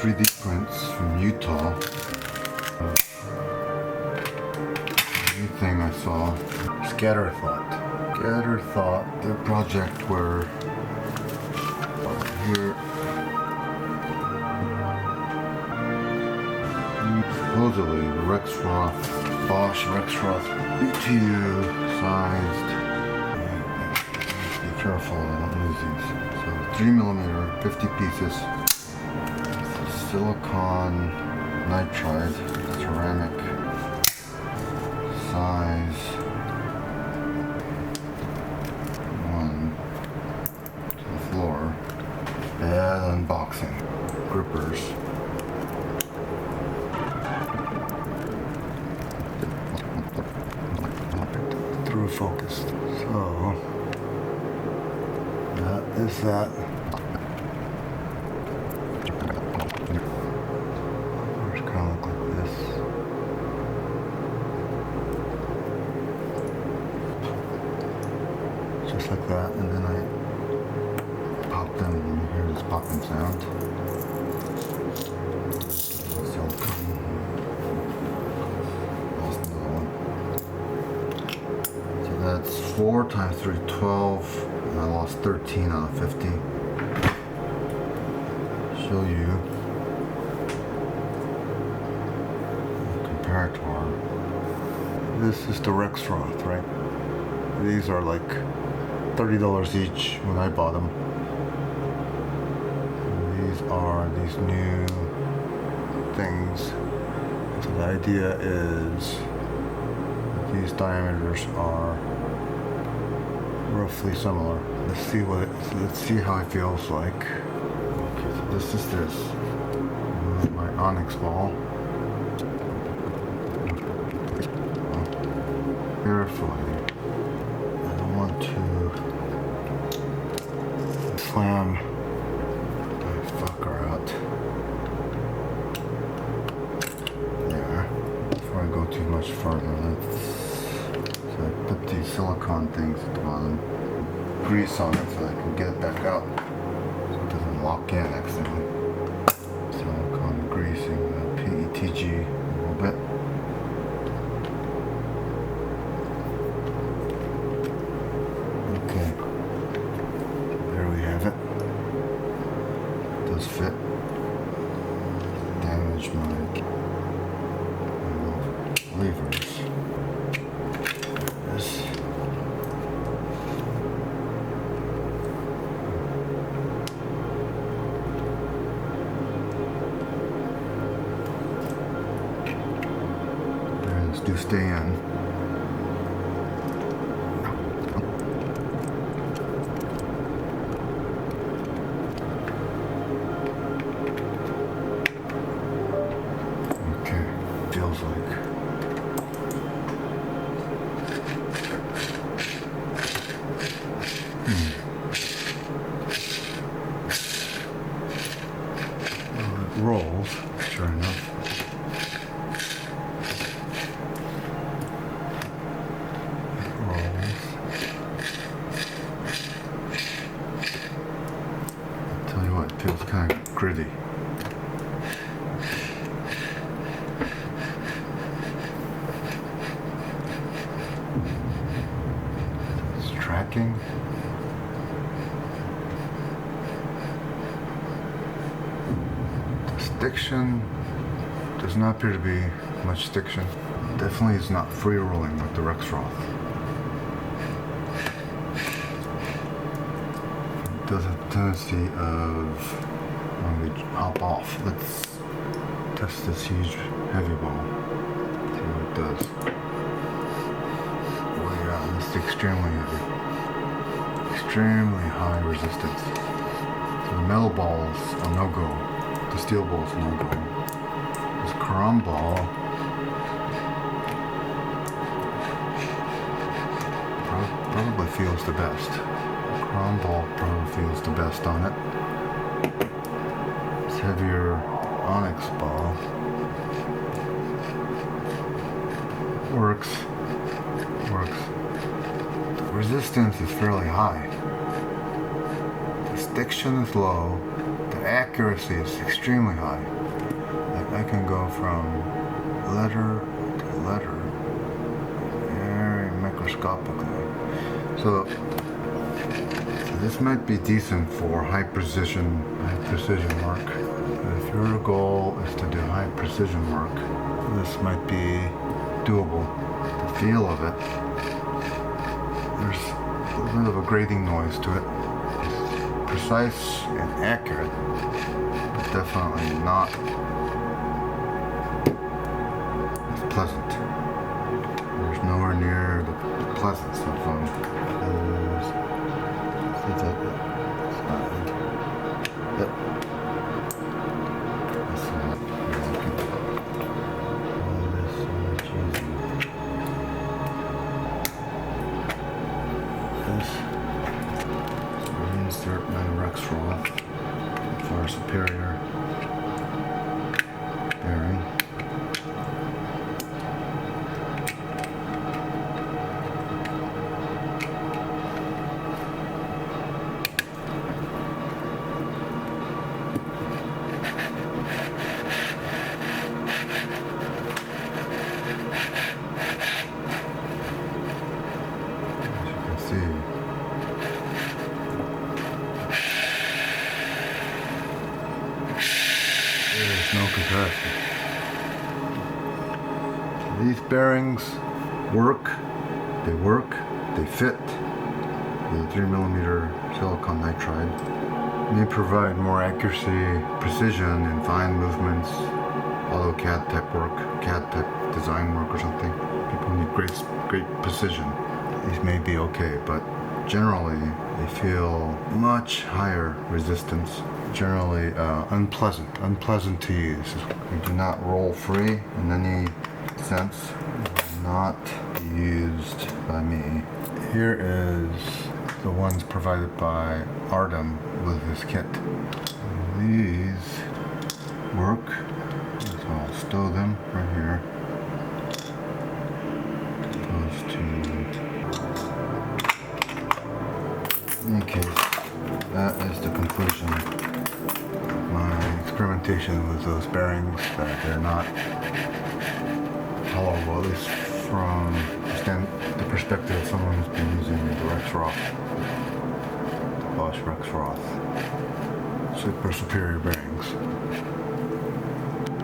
3D prints from Utah. New thing I saw, ScatterThought, their project where here supposedly the RexRoth, Bosch RexRoth BTU sized. Be careful, I don't lose these. So 3mm, 50 pieces. Silicon nitride, ceramic, size 1 to the floor. Bad unboxing. Grippers. Through focused. So that is that. It's kind of look like this. Just like that, and then I pop them, and you hear this popping sound. So that's 4 times 3, 12, and I lost 13 out of 50. Show you the comparator. This is the RexRoth, right? These are like $30 each when I bought them. These are these new things. So the idea is that these diameters are roughly similar. Let's see how it feels like. Okay, so this is this. My onyx ball. Carefully. I don't want to slam that fucker out. There. Before I go too much further, so I put these silicone things at the bottom, grease on it so I can get it back out so it doesn't lock in accidentally. Silicone greasing the PETG a little bit. Okay, there we have it. It does fit. Damage my levers. This. Bearings do stay in. Okay, feels like. Rolls, sure enough. It rolls. I'll tell you what, it feels kind of gritty. It's tracking. Stiction does not appear to be much stiction. Definitely is not free rolling like the RexRoth. It does have a tendency of when we hop off. Let's test this huge heavy ball. See what it does. Oh yeah, this is extremely heavy. Extremely high resistance. So the metal balls are no go. The steel ball's no go. This chrome ball probably feels the best. The chrome ball probably feels the best on it. This heavier onyx ball works. The resistance is fairly high. The stiction is low. The accuracy is extremely high. Like I can go from letter to letter very microscopically. So this might be decent for high precision work. If your goal is to do high precision work, this might be doable. The feel of it, there's a bit of a grating noise to it. It's precise and accurate, but definitely not as pleasant. There's nowhere near the pleasance of insert my RexRoth for superior bearing. As you can see, there's no comparison. These bearings work, they fit. The 3mm silicon nitride may provide more accuracy, precision in fine movements, AutoCAD type work, CAD type design work or something. People need great precision. These may be okay, but generally they feel much higher resistance. Generally unpleasant to use. They do not roll free in any sense. Not used by me. Here is the ones provided by Artem with his kit. These work, so I'll stow them right here. In any case, that is the conclusion of my experimentation with those bearings, that they're not tolerable, at least from the perspective of someone who's been using the RexRoth, the Bosch RexRoth, super superior bearings.